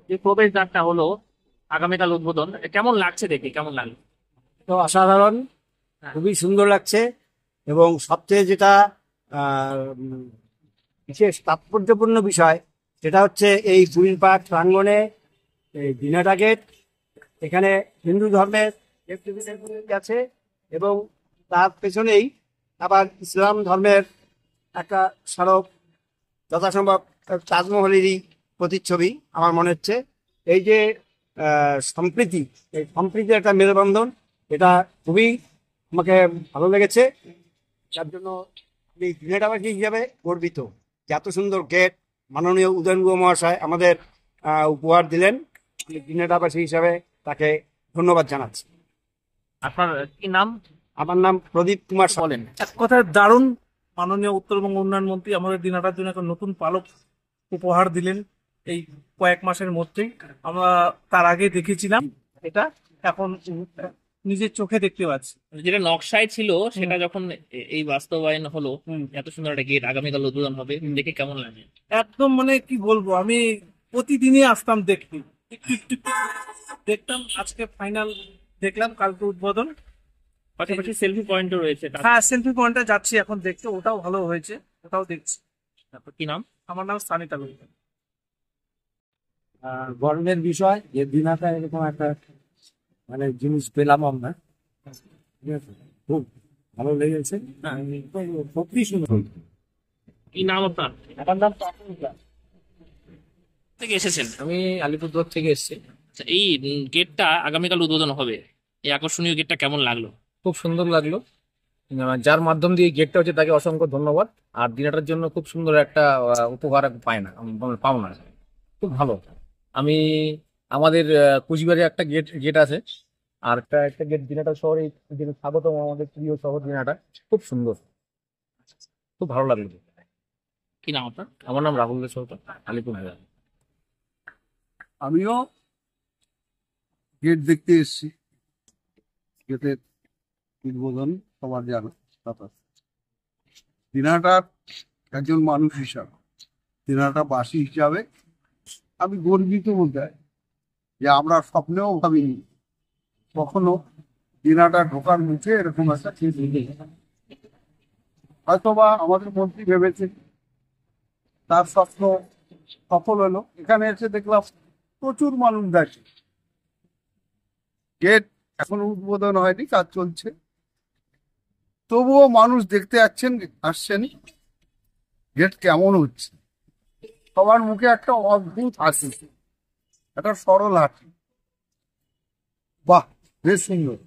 যে প্রবেশদ্বারটা হলো আগামীকাল উদ্বোধন, কেমন লাগছে দেখে, কেমন লাগলো? তো অসাধারণ, হ্যাঁ। খুবই সুন্দর লাগছে। এবং সবচেয়ে যেটা উম, বিশেষ তাৎপর্যপূর্ণ বিষয়, সেটা হচ্ছে এই কুইন পার্ক প্রাঙ্গণে এই দিনাটা গেট, এখানে হিন্দু ধর্মের দেবদেবীদের আছে, এবং তার পেছনেই আবার ইসলাম ধর্মের একটা স্মারক, যথাসম্ভব তাজমহলেরই প্রতিচ্ছবি আমার মনে হচ্ছে। এই যে সম্প্রীতি, এই সম্প্রীতির একটা মেলবন্ধন, এটা খুবই আমাকে ভালো লেগেছে। যার জন্য আমি দিনেটাবাসী হিসাবে গর্বিত যে এত সুন্দর গেট মাননীয় উদয়ন গুহ মহাশয় আমাদের উপহার দিলেন। আমি দিনেটাবাসী হিসাবে তাকে ধন্যবাদ জানাচ্ছি। আপনার কি নাম? আমার নাম প্রদীপ কুমার সাহা। বলেন। এক কথায় দারুণ। মাননীয় উত্তরবঙ্গ উন্নয়ন মন্ত্রী আমাদের দিনাটার জন্য একটা নতুন পালক উপহার দিলেন এই কয়েক মাসের মধ্যেই। আমরা তার আগে দেখেছিলাম এটা, এখন নিজের চোখে দেখতে পাচ্ছি। যেটা নকশায় ছিল হুম, সেটা যখন এই বাস্তবায়ন হলো, হুম, এত সুন্দর একটা গেট আগামীকাল উদ্বোধন হবে, হুম। দেখে কেমন লাগে? একদম মানে কি বলবো, আমি প্রতিদিনই আসতাম দেখতে, একটু একটু একটু দেখতাম। আজকে ফাইনাল দেখলাম, কালকে উদ্বোধন। এই পাশাপাশি সেলফি পয়েন্টও রয়েছে হ্যাঁ, সেলফি পয়েন্টটা যাচ্ছি এখন দেখতে, ওটাও ভালো হয়েছে, ওটাও দেখছি। তারপর কি নাম? আমার নাম সানি তালুকদার। গর্বের বিষয় যে দিনাটা এরকম একটা মানে জিনিস পেলাম আমরা, ঠিক আছে, খুব ভালো লেগেছে। হ্যাঁ। সত্যি সুন্দর। কি নাম আপনার? আমার নাম তপন দাস। থেকে এসেছেন? আমি আলিপুরদুয়ার থেকে এসেছি। আচ্ছা, এই গেটটা আগামীকাল উদ্বোধন হবে, এই আকর্ষণীয় গেটটা কেমন লাগলো? খুব সুন্দর লাগলো। যার মাধ্যম দিয়ে গেটটা হচ্ছে তাকে অসংখ্য ধন্যবাদ। আর দিনাটার জন্য খুব সুন্দর একটা উপহার পায় না, পাও না, খুব ভালো। আমি আমাদের কুচবিহারে একটা গেট গেট আছে, আর একটা একটা গেট দিনাটা শহরে, যেটা স্বাগতম আমাদের প্রিয় শহর দিনাটা, খুব সুন্দর, খুব ভালো লাগলো। কি নাম আপনার? আমার নাম রাহুল দে সরকার, আলিপুরদুয়ার। আমিও গেট দেখতে এসেছি। গেটের উদ্বোধন সবার জানা কথা। দিনাটার একজন মানুষ হিসাবে, দিনাটা বাসী হিসাবে আমি গর্বিত বলতে হয় যে আমরা স্বপ্নেও ভাবিনি কখনো দিনাটা ঢোকার মুখে এরকম একটা চিজ নেই। হয়তোবা আমাদের মন্ত্রী ভেবেছে, তার স্বপ্ন সফল হলো। এখানে এসে দেখলাম প্রচুর মানুষ দেখে। গেট এখনো উদ্বোধন হয়নি, কাজ চলছে, তবুও মানুষ দেখতে আসছেন গেট কেমন হচ্ছে। সবার মুখে একটা অদ্ভুত হাসি, একটা সরল হাসি। বাহ, বেশ সুন্দর।